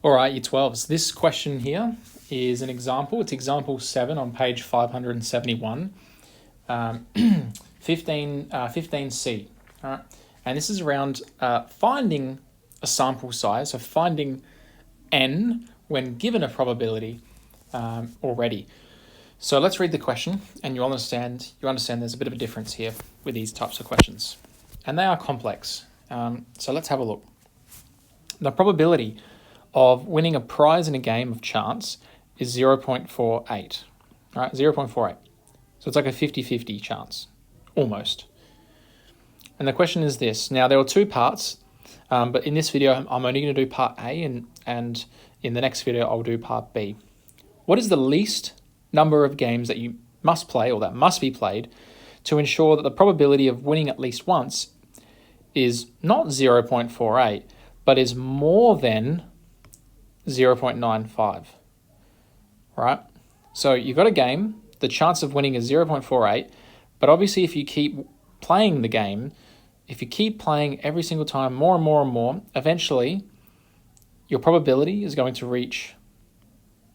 All right, year 12s. This question here is an example. It's example 7 on page 571, 15C. All right, and this is around finding a sample size, so finding n when given a probability already. So let's read the question, and you understand there's a bit of a difference here with these types of questions, and they are complex. So let's have a look. The probability of winning a prize in a game of chance is 0.48, right? 0.48. So it's like a 50-50 chance, almost. And the question is this. Now, there are two parts, but in this video, I'm only going to do part A, and in the next video, I'll do part B. What is the least number of games that you must play, or that must be played, to ensure that the probability of winning at least once is not 0.48, but is more than 0.95, right? So you've got a game, the chance of winning is 0.48, but obviously if you keep playing the game, if you keep playing every single time more and more and more, eventually your probability is going to reach,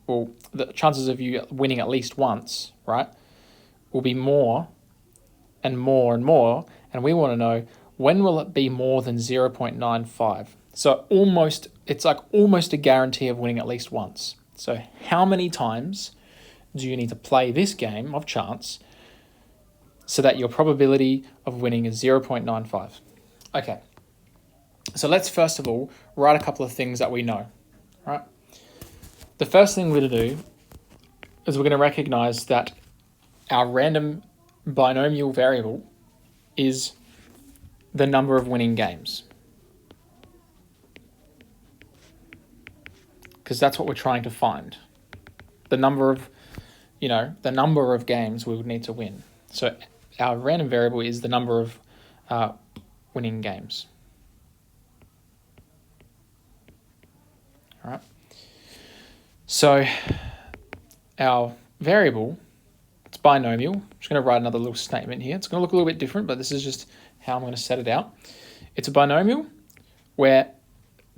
well, the chances of you winning at least once, right, will be more and more and more, and we want to know, when will it be more than 0.95? So it's like almost a guarantee of winning at least once. So how many times do you need to play this game of chance so that your probability of winning is 0.95? Okay, so let's first of all write a couple of things that we know, right? The first thing we're going to do is we're going to recognize that our random binomial variable is the number of winning games, because that's what we're trying to find. The number of games we would need to win. So our random variable is the number of winning games. All right. So our variable, it's binomial. I'm just going to write another little statement here. It's going to look a little bit different, but this is just how I'm going to set it out. It's a binomial where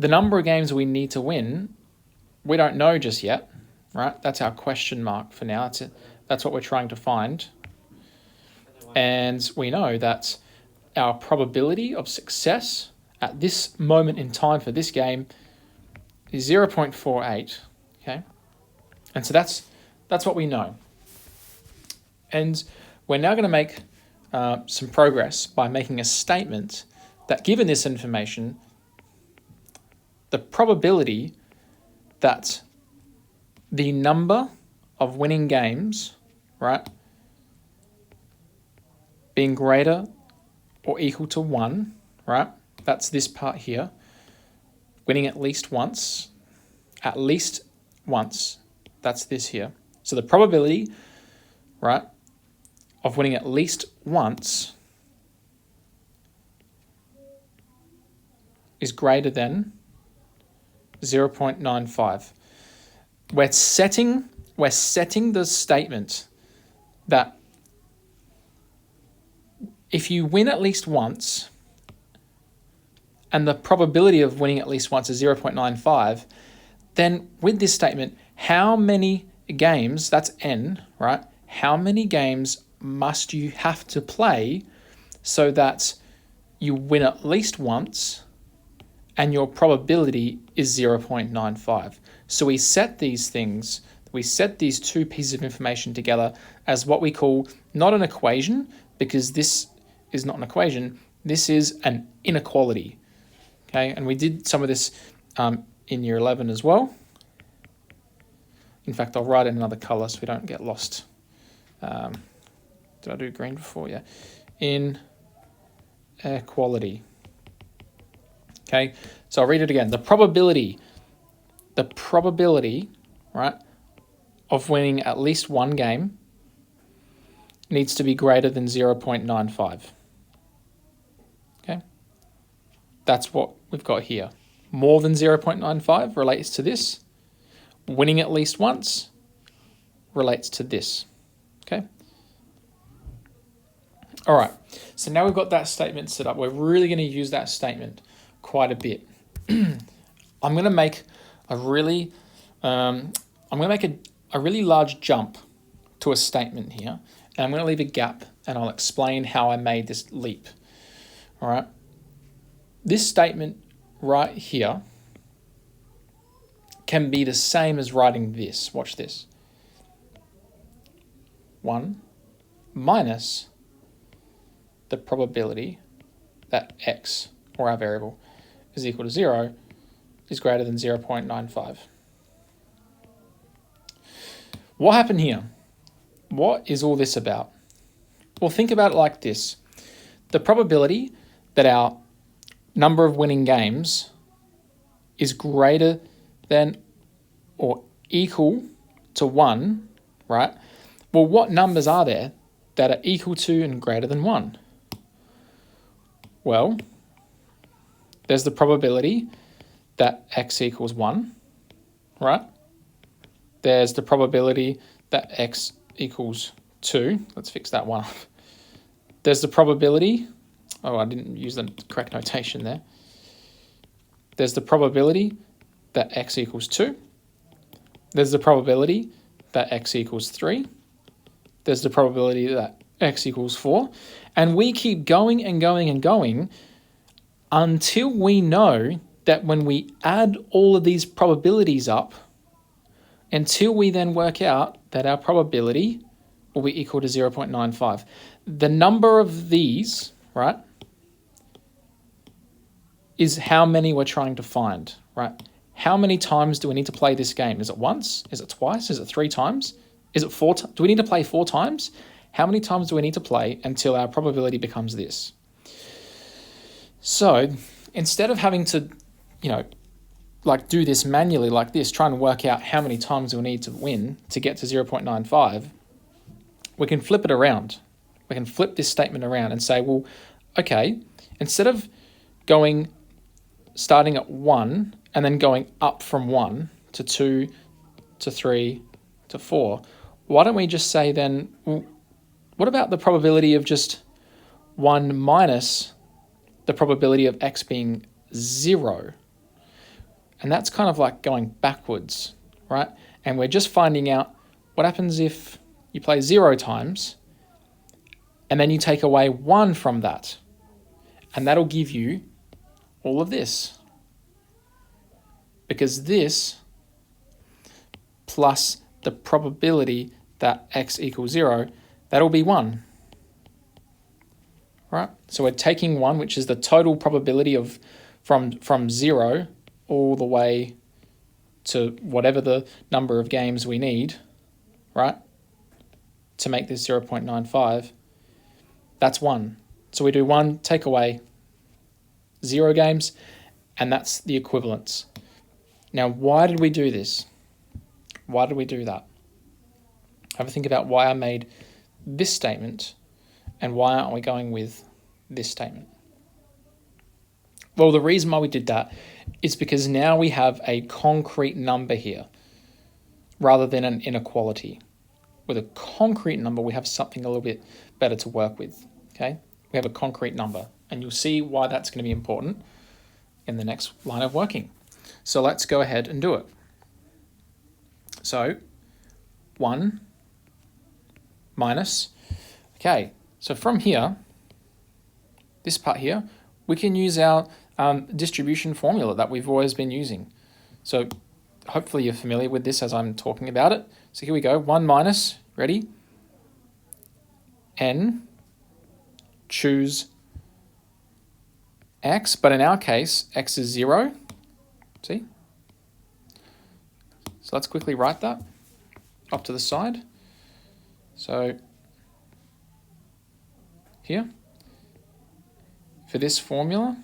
the number of games we need to win, we don't know just yet, right? That's our question mark for now. That's what we're trying to find. And we know that our probability of success at this moment in time for this game is 0.48, okay? And so that's what we know. And we're now going to make some progress by making a statement that, given this information, the probability that the number of winning games, right, being greater or equal to 1, right, that's this part here, winning at least once, that's this here. So the probability, right, of winning at least once is greater than 0.95. We're setting the statement that if you win at least once and the probability of winning at least once is 0.95, then with this statement, how many games, that's n, right? How many games must you have to play so that you win at least once and your probability is 0.95. So we set these two pieces of information together as what we call not an equation, because this is not an equation, this is an inequality. Okay, and we did some of this in year 11 as well. In fact, I'll write in another color so we don't get lost. Did I do green before? Yeah. Inequality. Okay, so I'll read it again. The probability, right, of winning at least one game needs to be greater than 0.95. Okay, that's what we've got here. More than 0.95 relates to this. Winning at least once relates to this. Okay. All right, so now we've got that statement set up. We're really going to use that statement quite a bit. I'm going to make I'm going to make a really large jump to a statement here, and I'm going to leave a gap, and I'll explain how I made this leap. All right. This statement right here can be the same as writing this. Watch this. 1 minus the probability that x, or our variable, is equal to 0 is greater than 0.95. What happened here? What is all this about? Well, think about it like this. The probability that our number of winning games is greater than or equal to 1, right? Well, what numbers are there that are equal to and greater than 1? Well, there's the probability that x equals 1, right? There's the probability that x equals 2. Let's fix that one up. There's the probability. Oh, I didn't use the correct notation there. There's the probability that x equals 2. There's the probability that x equals 3. There's the probability that x equals 4. And we keep going and going and going until we know that when we add all of these probabilities up, until we then work out that our probability will be equal to 0.95. The number of these, right, is how many we're trying to find, right? How many times do we need to play this game? Is it once? Is it twice? Is it 3 times? Is it 4 times? Do we need to play 4 times? How many times do we need to play until our probability becomes this? So instead of having to, like do this manually like this, trying to work out how many times we'll need to win to get to 0.95, we can flip it around. We can flip this statement around and say, well, okay, instead of starting at 1 and then going up from 1 to 2 to 3 to 4, why don't we just say then, well, what about the probability of just 1 minus the probability of x being 0? And that's kind of like going backwards, right? And we're just finding out what happens if you play 0 times and then you take away 1 from that. And that'll give you all of this. Because this plus the probability that x equals 0, that'll be 1. Right? So we're taking 1, which is the total probability of from 0 all the way to whatever the number of games we need, right, to make this 0.95. That's 1. So we do 1, take away 0 games, and that's the equivalence. Now, why did we do this? Why did we do that? Have a think about why I made this statement and why aren't we going with this statement? Well, the reason why we did that is because now we have a concrete number here rather than an inequality. With a concrete number, we have something a little bit better to work with, okay? We have a concrete number, and you'll see why that's going to be important in the next line of working. So let's go ahead and do it. So 1 minus, okay, so from here, this part here, we can use our distribution formula that we've always been using. So hopefully you're familiar with this as I'm talking about it. So here we go, 1 minus, ready? N, choose x, but in our case, x is 0, see? So let's quickly write that off to the side. So here, for this formula,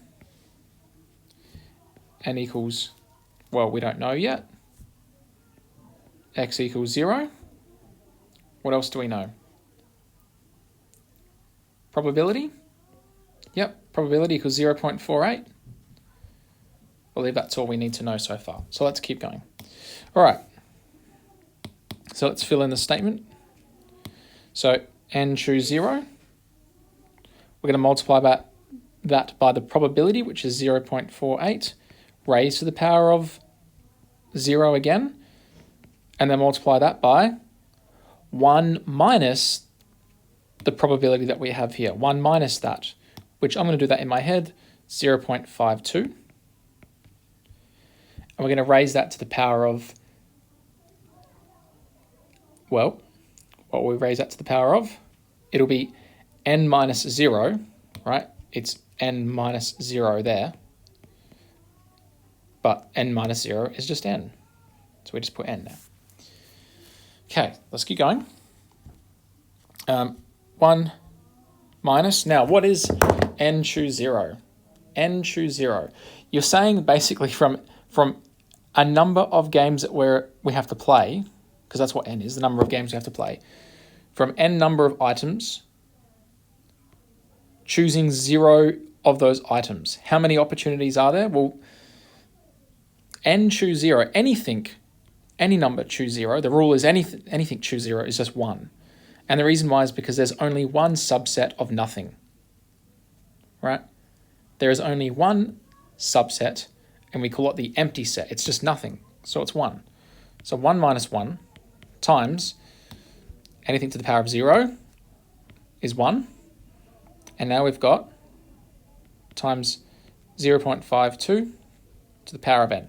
n equals, well, we don't know yet. X equals 0. What else do we know? Probability? Yep, probability equals 0.48. I believe that's all we need to know so far. So let's keep going. All right. So let's fill in the statement. So n choose 0. We're going to multiply that by the probability, which is 0.48, raised to the power of 0 again, and then multiply that by 1 minus the probability that we have here, 1 minus that, which I'm going to do that in my head, 0.52. And we're going to raise that to the power of, well, what will we raise that to the power of? It'll be n minus 0, right? It's n minus 0 there. But n minus 0 is just n. So we just put n there. Okay, let's keep going. 1 minus, now what is n choose 0? N choose 0. You're saying basically from a number of games where we have to play, because that's what n is, the number of games we have to play, from n number of items, choosing 0 of those items. How many opportunities are there? Well, n choose 0, any number choose 0. The rule is anything choose 0 is just 1. And the reason why is because there's only one subset of nothing, right? There is only one subset, and we call it the empty set. It's just nothing, so it's 1. So 1 minus 1 times anything to the power of 0 is 1. And now we've got times 0.52 to the power of n.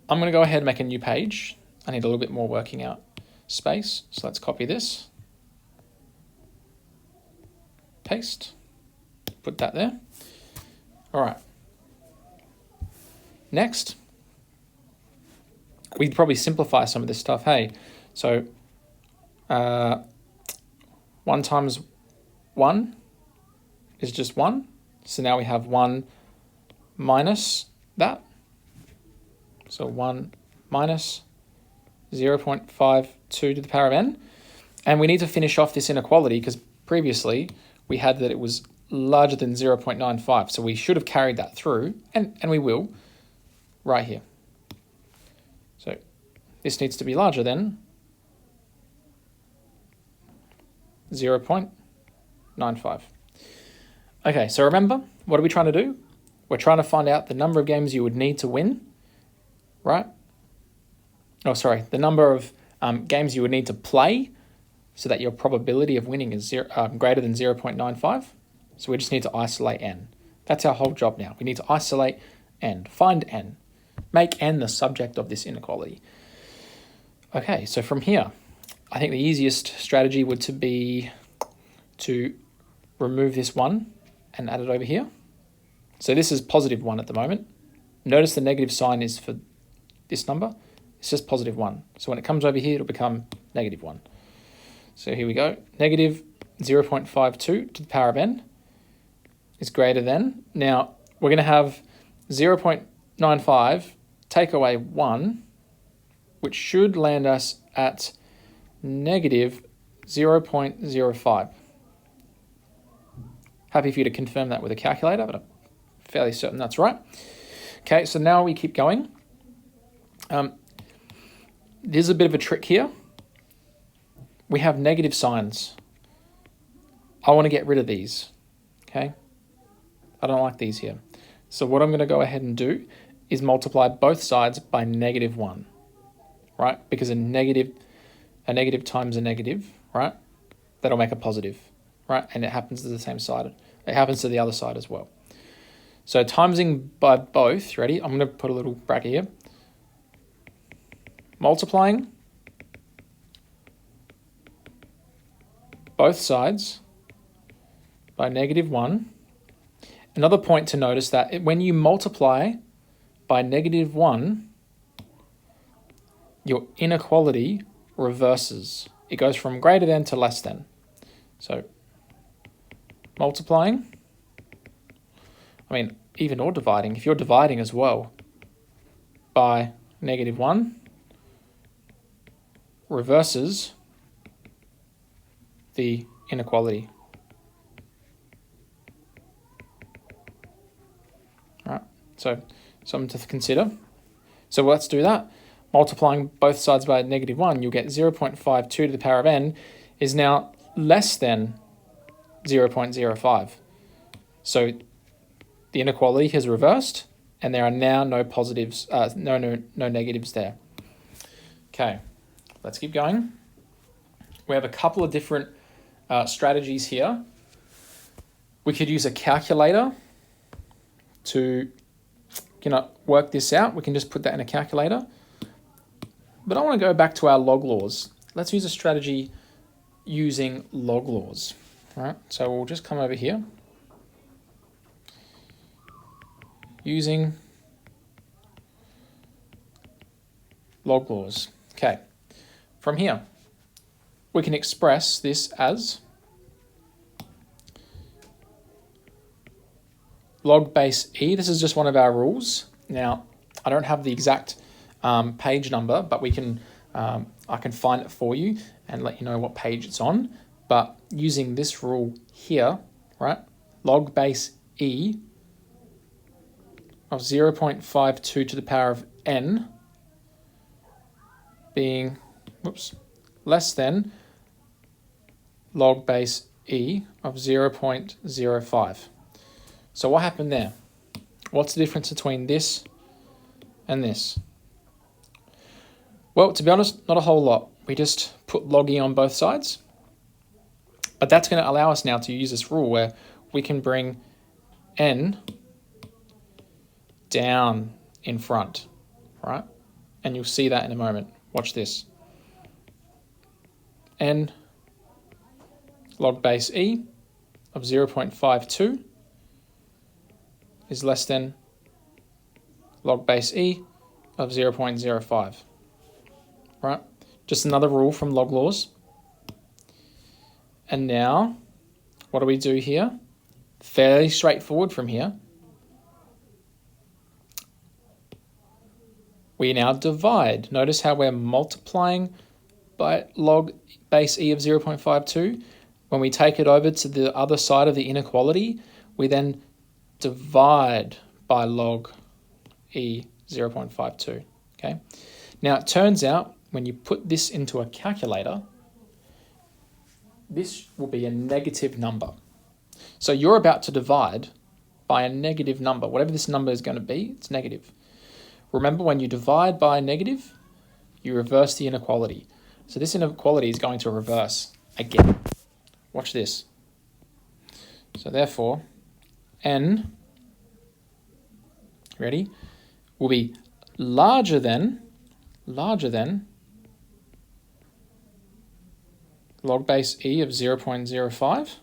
I'm going to go ahead and make a new page. I need a little bit more working out space. So let's copy this. Paste. Put that there. All right. Next, we'd probably simplify some of this stuff. Hey, so 1 times 1 is just 1. So now we have 1 minus that. So 1 minus 0.52 to the power of n. And we need to finish off this inequality because previously we had that it was larger than 0.95. So we should have carried that through, and we will, right here. So this needs to be larger than 0.95. Okay, so remember, what are we trying to do? We're trying to find out the number of games you would need to win, right? Oh, sorry, the number of games you would need to play so that your probability of winning is greater than 0.95. So we just need to isolate n. That's our whole job now. We need to isolate n, find n, make n the subject of this inequality. Okay, so from here, I think the easiest strategy would to be to remove this 1 and add it over here. So this is positive 1 at the moment. Notice the negative sign is for this number. It's just positive 1. So when it comes over here, it'll become negative 1. So here we go. Negative 0.52 to the power of n is greater than. Now, we're going to have 0.95 take away 1, which should land us at negative 0.05. Happy for you to confirm that with a calculator, but I'm fairly certain that's right. Okay, so now we keep going. There's a bit of a trick here. We have negative signs. I want to get rid of these, okay? I don't like these here. So what I'm going to go ahead and do is multiply both sides by negative 1, right? Because a negative times a negative, right? That'll make a positive, right? And it happens to the same side. It happens to the other side as well. So timesing by both, ready? I'm going to put a little bracket here. Multiplying both sides by negative 1. Another point to notice that when you multiply by negative 1, your inequality reverses. It goes from greater than to less than. So multiplying, even or dividing, if you're dividing as well by negative 1, reverses the inequality. All right, so something to consider. So let's do that. Multiplying both sides by negative 1, you'll get 0.52 to the power of n is now less than 0.05. So the inequality has reversed, and there are now no positives, no negatives there. Okay, let's keep going. We have a couple of different strategies here. We could use a calculator to work this out. We can just put that in a calculator. But I want to go back to our log laws. Let's use a strategy using log laws. All right, so we'll just come over here. Using log laws. Okay, from here, we can express this as log base e. This is just one of our rules. Now, I don't have the exact page number, but we can I can find it for you and let you know what page it's on. But using this rule here, right, log base e of 0.52 to the power of n being less than log base e of 0.05. So what happened there? What's the difference between this and this? Well, to be honest, not a whole lot. We just put log e on both sides. But that's going to allow us now to use this rule where we can bring n down in front, right? And you'll see that in a moment. Watch this. N log base e of 0.52 is less than log base e of 0.05, right? Just another rule from log laws. And now, what do we do here? Fairly straightforward from here. We now divide. Notice how we're multiplying by log base e of 0.52. When we take it over to the other side of the inequality, we then divide by log e 0.52. Okay. Now it turns out when you put this into a calculator, this will be a negative number. So you're about to divide by a negative number. Whatever this number is going to be, it's negative. Remember, when you divide by a negative, you reverse the inequality. So this inequality is going to reverse again. Watch this. So therefore, n, ready, will be larger than log base e of 0.05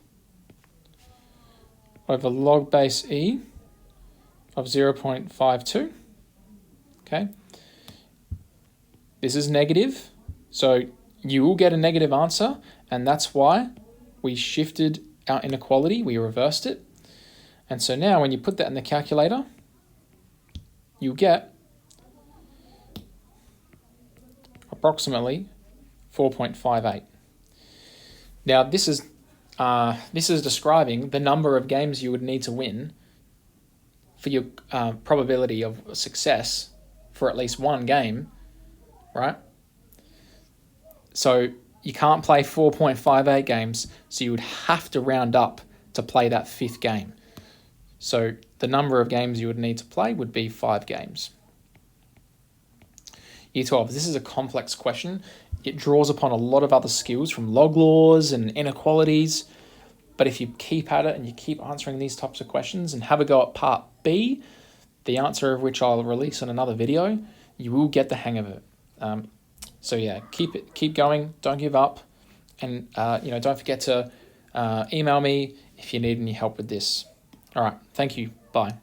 over log base e of 0.52. Okay. This is negative, so you will get a negative answer, and that's why we shifted our inequality, we reversed it. And so now when you put that in the calculator, you get approximately 4.58. Now this is describing the number of games you would need to win for your probability of success for at least one game, right? So you can't play 4.58 games, so you would have to round up to play that fifth game. So the number of games you would need to play would be 5 games. Year 12, this is a complex question. It draws upon a lot of other skills from log laws and inequalities. But if you keep at it and you keep answering these types of questions and have a go at part B, the answer of which I'll release in another video, you will get the hang of it. So yeah, keep going, don't give up. And don't forget to email me if you need any help with this. All right, thank you, bye.